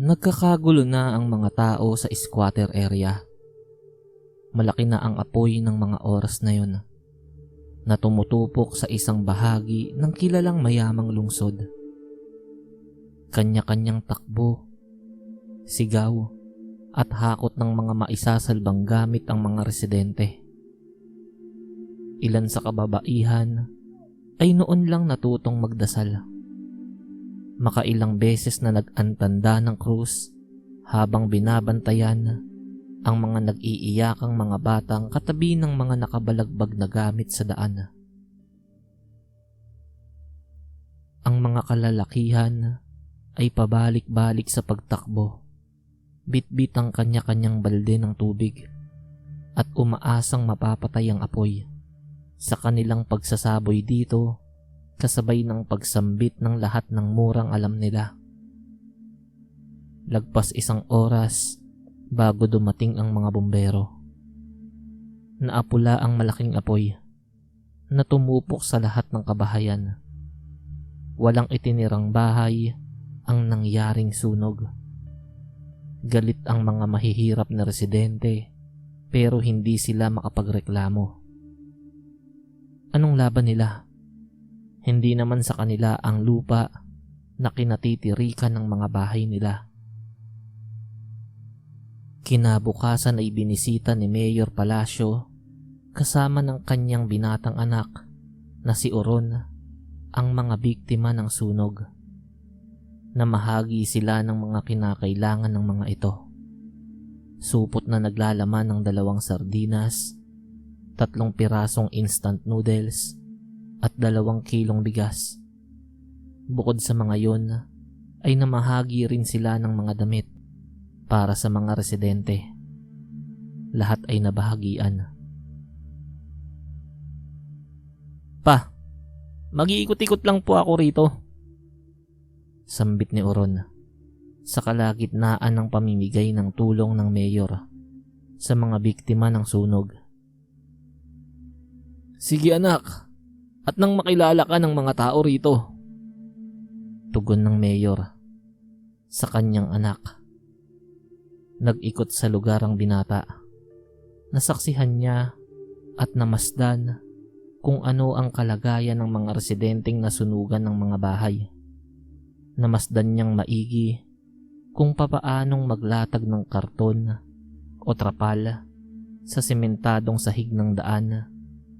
Nagkakagulo na ang mga tao sa squatter area. Malaki na ang apoy ng mga oras na yun na tumutupok sa isang bahagi ng kilalang mayamang lungsod. Kanya-kanyang takbo, sigaw at hakot ng mga maisasalbang gamit ang mga residente. Ilan sa kababaihan ay noon lang natutong magdasal. Makailang beses na nag-antanda ng krus habang binabantayan ang mga nag-iiyakang mga batang katabi ng mga nakabalagbag na gamit sa daan. Ang mga kalalakihan ay pabalik-balik sa pagtakbo, bitbit ang kanya-kanyang balde ng tubig at umaasang mapapatay ang apoy sa kanilang pagsasaboy dito, kasabay ng pagsambit ng lahat ng murang alam nila. Lagpas isang oras bago dumating ang mga bumbero. Naapula ang malaking apoy na tumupok sa lahat ng kabahayan. Walang itinirang bahay ang nangyaring sunog. Galit ang mga mahihirap na residente pero hindi sila makapagreklamo. Anong laban nila? Hindi naman sa kanila ang lupa na kinatitirikan ng mga bahay nila. Kinabukasan ay binisita ni Mayor Palacio kasama ng kanyang binatang anak na si Oron ang mga biktima ng sunog. Namahagi sila ng mga kinakailangan ng mga ito. Supot na naglalaman ng 2 sardinas, 3 pirasong instant noodles, at 2 kilong bigas. Bukod sa mga yon, ay namahagi rin sila ng mga damit para sa mga residente. Lahat ay nabahagian. Pa, mag-iikot-ikot lang po ako rito, sambit ni Oron sa kalagitnaan ng pamimigay ng tulong ng mayor sa mga biktima ng sunog. Sige anak, at nang makilala ka ng mga tao rito, tugon ng mayor sa kanyang anak. Nag-ikot sa lugar ang binata. Nasaksihan niya at namasdan kung ano ang kalagayan ng mga residenteng nasunugan ng mga bahay. Namasdan niyang maigi kung papaanong maglatag ng karton o trapal sa sementadong sahig ng daan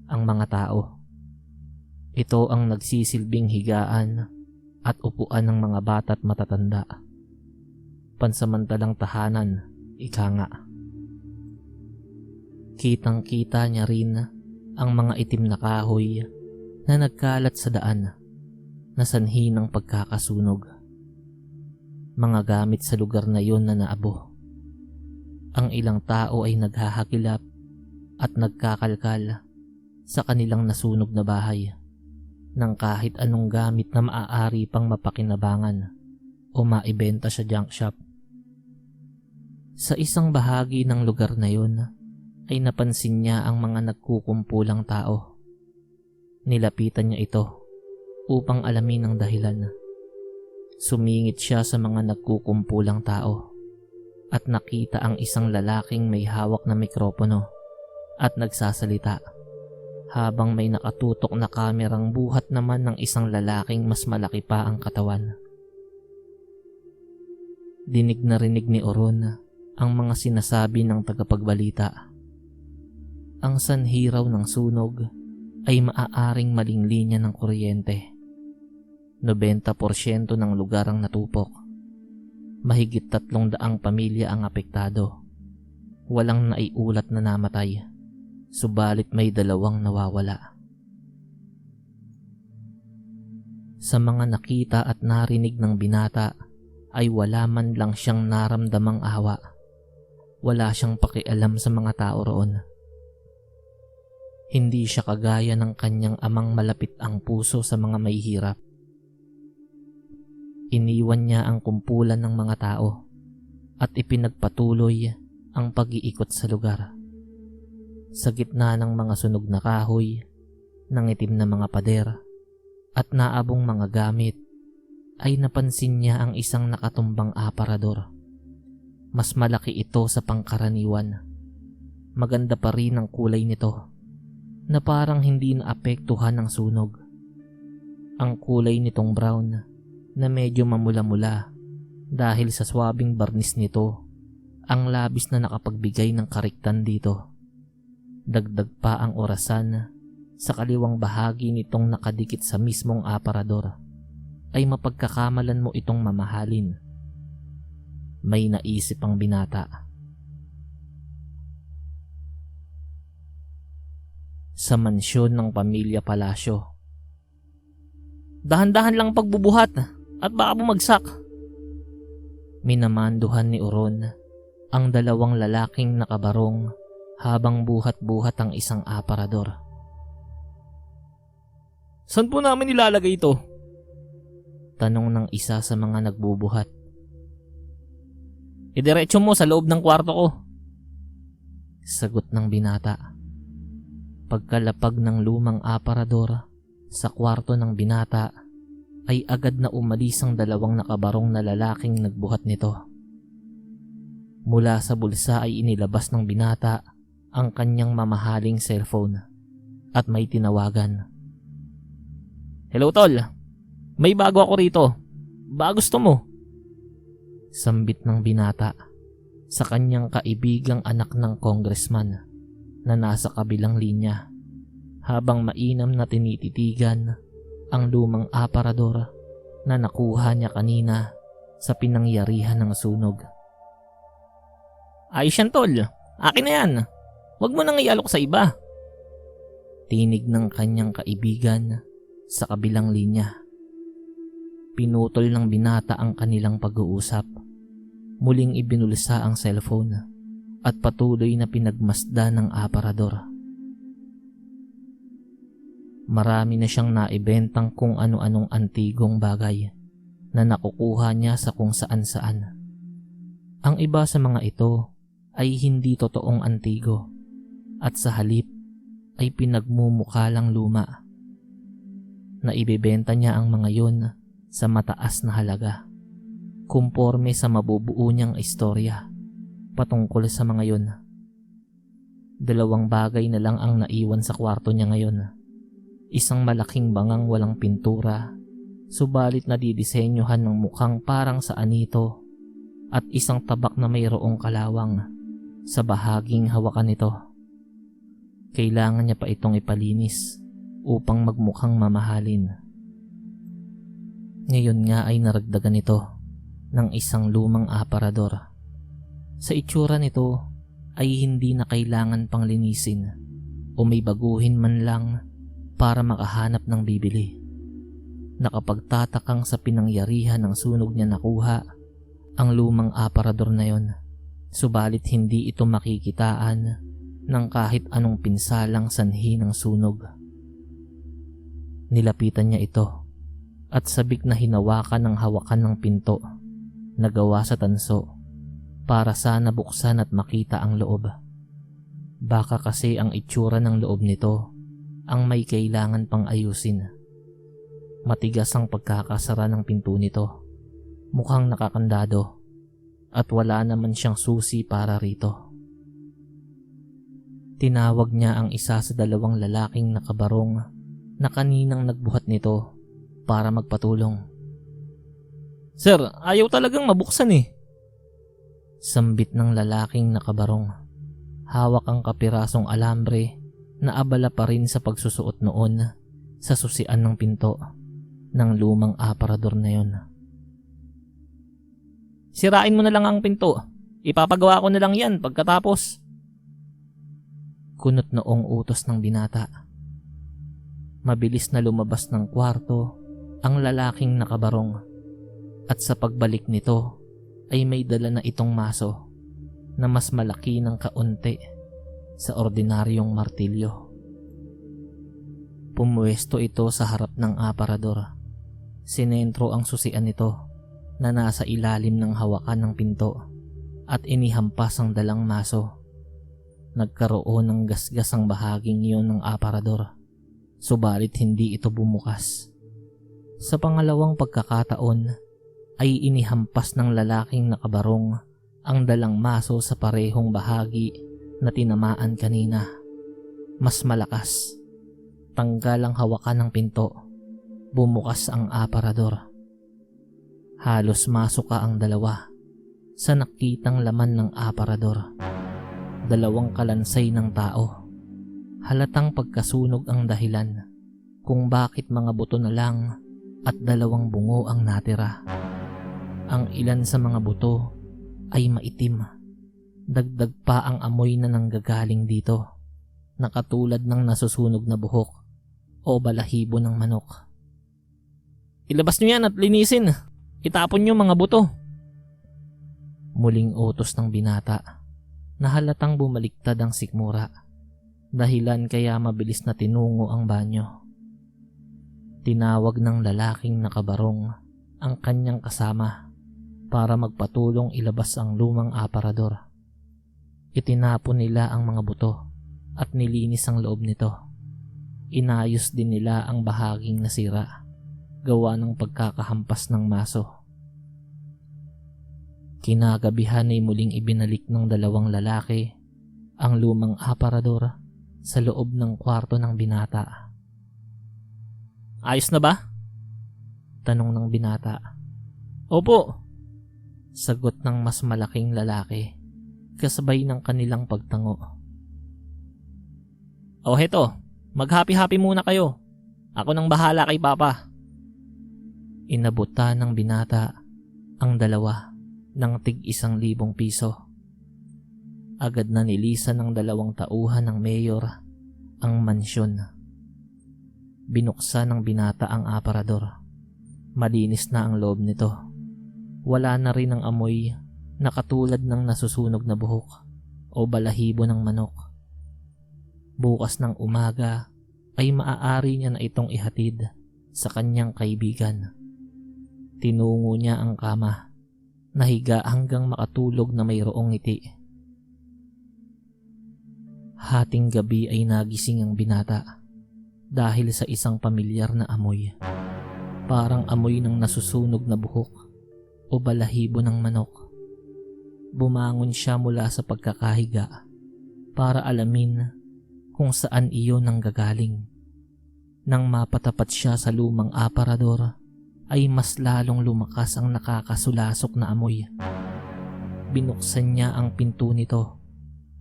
ang mga tao. Ito ang nagsisilbing higaan at upuan ng mga bata at matatanda. Pansamantalang tahanan, ika nga. Kitang-kita niya rin ang mga itim na kahoy na nagkalat sa daan na sanhi ng pagkakasunog. Mga gamit sa lugar na yon na naabo. Ang ilang tao ay naghahakilap at nagkakalkal sa kanilang nasunog na bahay ng kahit anong gamit na maaari pang mapakinabangan o maibenta sa junk shop. Sa isang bahagi ng lugar na yon ay napansin niya ang mga nagkukumpulang tao. Nilapitan niya ito upang alamin ang dahilan. Sumingit siya sa mga nagkukumpulang tao at nakita ang isang lalaking may hawak na mikropono at nagsasalita, habang may nakatutok na kamerang buhat naman ng isang lalaking mas malaki pa ang katawan. Dinig na rinig ni Oron ang mga sinasabi ng tagapagbalita. Ang sanhi raw ng sunog ay maaaring maling linya ng kuryente. 90% ng lugar ang natupok. Mahigit 300 pamilya ang apektado. Walang naiulat na namatay. Subalit may 2 nawawala. Sa mga nakita at narinig ng binata ay wala man lang siyang naramdamang awa. Wala siyang pakialam sa mga tao roon. Hindi siya kagaya ng kanyang amang malapit ang puso sa mga may hirap. Iniwan niya ang kumpulan ng mga tao at ipinagpatuloy ang pag-iikot sa lugar. Sa gitna ng mga sunog na kahoy, ng itim na mga pader, at naabong mga gamit, ay napansin niya ang isang nakatumbang aparador. Mas malaki ito sa pangkaraniwan. Maganda pa rin ang kulay nito na parang hindi naapektuhan ng sunog. Ang kulay nitong brown na medyo mamula-mula dahil sa swabing barnis nito ang labis na nakapagbigay ng kariktan dito. Dagdag pa ang orasan sa kaliwang bahagi nitong nakadikit sa mismong aparador ay mapagkakamalan mo itong mamahalin. May naisip ang binata. Sa mansyon ng pamilya Palasyo. Dahan-dahan lang pagbubuhat at baka bumagsak. Minamanduhan ni Oron ang dalawang lalaking nakabarong habang buhat-buhat ang isang aparador. Saan po namin ilalagay ito? Tanong ng isa sa mga nagbubuhat. Idiretso mo sa loob ng kwarto ko. Sagot ng binata. Pagkalapag ng lumang aparador sa kwarto ng binata ay agad na umalis ang dalawang nakabarong na lalaking nagbuhat nito. Mula sa bulsa ay inilabas ng binata ang kanyang mamahaling cellphone at may tinawagan. Hello tol, may bago ako rito. Ba gusto mo? Sambit ng binata sa kanyang kaibigang anak ng congressman na nasa kabilang linya habang mainam na tinititigan ang lumang aparador na nakuha niya kanina sa pinangyarihan ng sunog. Ayos yan tol, akin na yan. Huwag mo nang ialok sa iba. Tinig ng kanyang kaibigan sa kabilang linya. Pinutol ng binata ang kanilang pag-uusap. Muling ibinulsa ang cellphone at patuloy na pinagmasda ng aparador. Marami na siyang naibentang kung ano-anong antigong bagay na nakukuha niya sa kung saan-saan. Ang iba sa mga ito ay hindi totoong antigo at sa halip ay pinagmumukha lang luma. Naibebenta niya ang mga yon sa mataas na halaga, kumporme sa mabubuo niyang istorya patungkol sa mga yon. 2 bagay na lang ang naiwan sa kwarto niya ngayon. Isang malaking bangang walang pintura, subalit nadidisenyohan ng mukhang parang sa anito, at isang tabak na mayroong kalawang sa bahaging hawakan nito. Kailangan niya pa itong ipalinis upang magmukhang mamahalin. Ngayon nga ay naragdagan ito ng isang lumang aparador. Sa itsura nito ay hindi na kailangan pang linisin o may baguhin man lang para makahanap ng bibili. Nakapagtatakang sa pinangyarihan ng sunog niya nakuha ang lumang aparador na yon, subalit hindi ito makikitaan ng kahit anong pinsalang sanhi ng sunog. Nilapitan niya ito at sabik na hinawakan ng hawakan ng pinto na gawa sa tanso para sana buksan at makita ang loob. Baka kasi ang itsura ng loob nito ang may kailangan pang ayusin. Matigas ang pagkakasara ng pinto nito. Mukhang nakakandado at wala naman siyang susi para rito. Tinawag niya ang isa sa 2 lalaking nakabarong na kaninang nagbuhat nito para magpatulong. Sir, ayaw talagang mabuksan eh. Sambit ng lalaking nakabarong. Hawak ang kapirasong alambre na abala pa rin sa pagsusuot noon sa susian ng pinto ng lumang aparador na yon. Sirain mo na lang ang pinto. Ipapagawa ko na lang yan pagkatapos. Kunot noong utos ng binata. Mabilis na lumabas ng kwarto ang lalaking nakabarong at sa pagbalik nito ay may dala na itong maso na mas malaki ng kaunti sa ordinaryong martilyo. Pumuesto ito sa harap ng aparador. Sinentro ang susian nito na nasa ilalim ng hawakan ng pinto at inihampas ang dalang maso. Nagkaroon ng gasgas ang bahaging iyon ng aparador, subalit hindi ito bumukas. Sa pangalawang pagkakataon ay inihampas ng lalaking nakabarong ang dalang maso sa parehong bahagi na tinamaan kanina. Mas malakas. Tanggal ang hawakan ng pinto. Bumukas ang aparador. Halos masuka ang dalawa sa nakitang laman ng aparador. Dalawang kalansay ng tao. Halatang pagkasunog ang dahilan kung bakit mga buto na lang at dalawang bungo ang natira. Ang ilan sa mga buto ay maitim. Dagdag pa ang amoy na nanggagaling dito na katulad ng nasusunog na buhok o balahibo ng manok. Ilabas niyo yan at linisin. Itapon niyo mga buto. Muling utos ng binata na halatang bumaliktad ang sikmura. Dahilan kaya mabilis na tinungo ang banyo. Tinawag ng lalaking nakabarong ang kanyang kasama para magpatulong ilabas ang lumang aparador. Itinapon nila ang mga buto at nilinis ang loob nito. Inayos din nila ang bahaging nasira, gawa ng pagkakahampas ng maso. Kinagabihan ay muling ibinalik ng dalawang lalaki ang lumang aparador sa loob ng kwarto ng binata. Ayos na ba? Tanong ng binata. Opo, sagot ng mas malaking lalaki kasabay ng kanilang pagtango. O heto, mag-happy-happy muna kayo. Ako nang bahala kay Papa. Inabutan ng binata ang dalawa ng tig-1,000 piso. Agad na nilisan ng dalawang tauhan ng mayor ang mansyon. Binuksan ng binata ang aparador. Malinis na ang loob nito. Wala na rin ang amoy na katulad ng nasusunog na buhok o balahibo ng manok. Bukas ng umaga ay maaari niya na itong ihatid sa kanyang kaibigan. Tinungo niya ang kama, nahiga hanggang makatulog na mayroong ngiti. Hating gabi ay nagising ang binata dahil sa isang pamilyar na amoy. Parang amoy ng nasusunog na buhok o balahibo ng manok. Bumangon siya mula sa pagkakahiga para alamin kung saan iyon nanggagaling. Nang mapatapat siya sa lumang aparador, ay mas lalong lumakas ang nakakasulasok na amoy. Binuksan niya ang pinto nito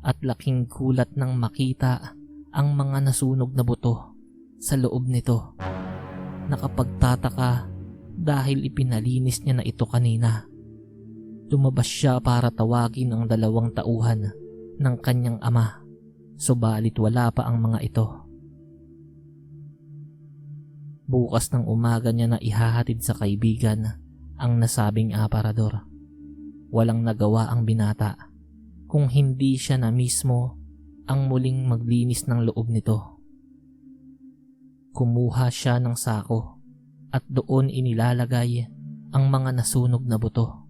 at laking gulat nang makita ang mga nasunog na buto sa loob nito. Nakapagtataka dahil ipinalinis niya na ito kanina. Lumabas siya para tawagin ang dalawang tauhan ng kanyang ama, subalit wala pa ang mga ito. Bukas ng umaga niya na ihahatid sa kaibigan ang nasabing aparador. Walang nagawa ang binata kung hindi siya na mismo ang muling maglinis ng loob nito. Kumuha siya ng sako at doon inilalagay ang mga nasunog na buto.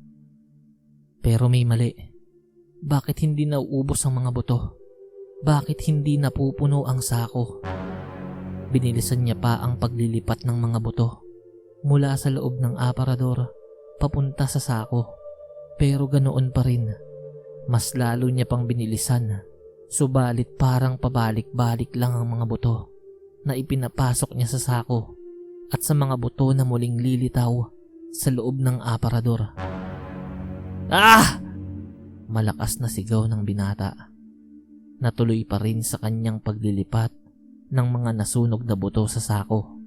Pero may mali. Bakit hindi nauubos ang mga buto? Bakit hindi napupuno ang sako? Binilisan niya pa ang paglilipat ng mga buto mula sa loob ng aparador papunta sa sako. Pero ganoon pa rin. Mas lalo niya pang binilisan. Subalit parang pabalik-balik lang ang mga buto na ipinapasok niya sa sako at sa mga buto na muling lilitaw sa loob ng aparador. Ah! Malakas na sigaw ng binata. Natuloy pa rin sa kanyang paglilipat ng mga nasunog na buto sa sako.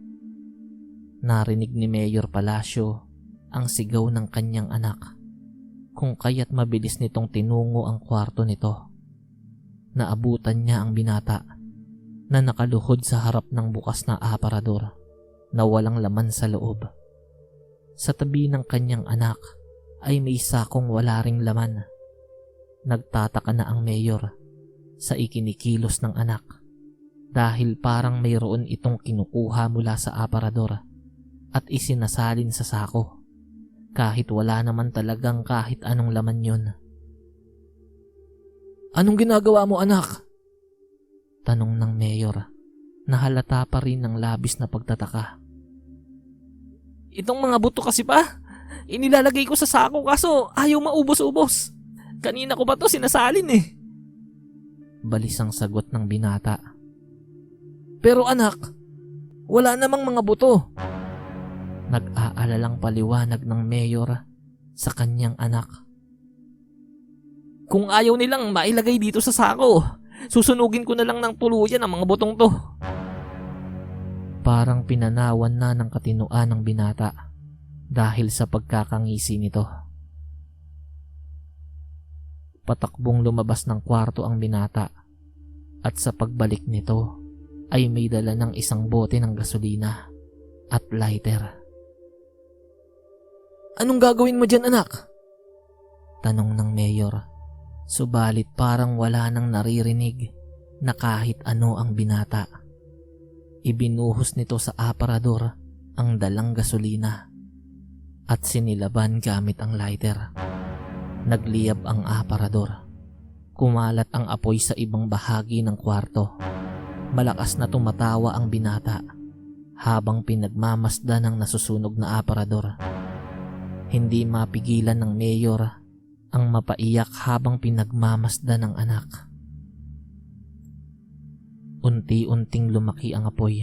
Narinig ni Mayor Palacio ang sigaw ng kanyang anak, kung kaya't mabilis nitong tinungo ang kwarto nito. Naabutan niya ang binata na nakaluhod sa harap ng bukas na aparador na walang laman sa loob. Sa tabi ng kanyang anak ay may sakong wala ring laman. Nagtataka na ang mayor sa ikinikilos ng anak dahil parang mayroon itong kinukuha mula sa aparador at isinasalin sa sako kahit wala naman talagang kahit anong laman yon. Anong ginagawa mo, anak? Tanong ng mayor na halata pa rin ng labis na pagtataka. Itong mga buto kasi pa, inilalagay ko sa sako kaso ayaw maubos-ubos. Kanina ko pa to sinasalin eh. Balis ang sagot ng binata. Pero anak, wala namang mga buto. Nag-aalalang paliwanag ng mayor sa kanyang anak. Kung ayaw nilang mailagay dito sa sako, susunugin ko na lang ng tuluyan ang mga butong to. Parang pinanawan na ng katinoan ng binata dahil sa pagkakangisi nito. Patakbong lumabas ng kwarto ang binata at sa pagbalik nito ay may dala ng isang bote ng gasolina at lighter. Anong gagawin mo dyan, anak? Tanong ng mayor, subalit parang wala nang naririnig na kahit ano ang binata. Ibinuhos nito sa aparador ang dalang gasolina at sinilaban gamit ang lighter. Nagliyab ang aparador. Kumalat ang apoy sa ibang bahagi ng kwarto. Malakas na tumatawa ang binata habang pinagmamasdan ng nasusunog na aparador. Hindi mapigilan ng mayor ang mapaiyak habang pinagmamasdan ng anak. Unti-unting lumaki ang apoy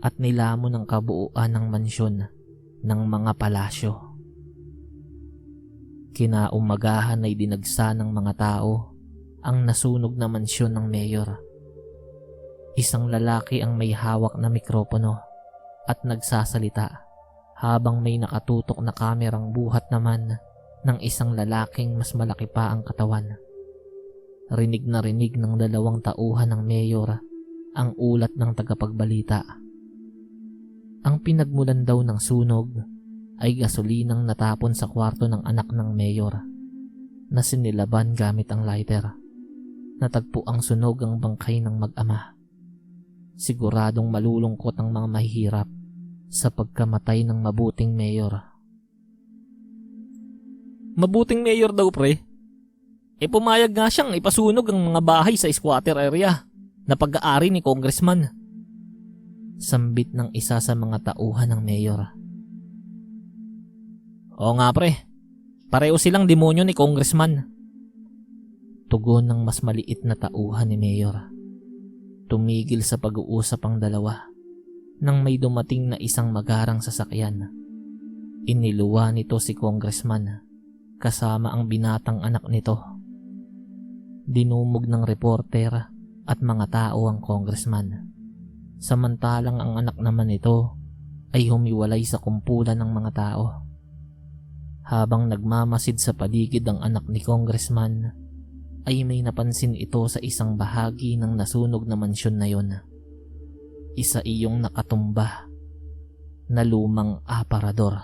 at nilamon ang kabuuan ng mansyon ng mga palasyo. Kinaumagahan ay dinagsa ng mga tao ang nasunog na mansyon ng mayor. Isang lalaki ang may hawak na mikropono at nagsasalita habang may nakatutok na kamerang buhat naman ng isang lalaking mas malaki pa ang katawan. Rinig na rinig ng dalawang tauhan ng mayor ang ulat ng tagapagbalita. Ang pinagmulan daw ng sunog ay gasolinang natapon sa kwarto ng anak ng mayor na sinilaban gamit ang lighter. Natagpo ang sunog ang bangkay ng mag-ama. Siguradong malulungkot ang mga mahihirap sa pagkamatay ng mabuting mayor. Mabuting mayor daw, pre? Pumayag nga siyang ipasunog ang mga bahay sa squatter area na pag-aari ni congressman. Sambit ng isa sa mga tauhan ng mayor. Oo nga, pre. Pareho silang demonyo ni congressman. Tugon ng mas maliit na tauhan ni mayor. Tumigil sa pag-uusap ang dalawa nang may dumating na isang magarang sasakyan. Iniluwa nito si congressman kasama ang binatang anak nito. Dinumog ng reporter at mga tao ang congressman. Samantalang ang anak naman nito ay humiwalay sa kumpulan ng mga tao. Habang nagmamasid sa paligid ang anak ni congressman, ay may napansin ito sa isang bahagi ng nasunog na mansyon na yon. Isa iyong nakatumba na lumang aparador.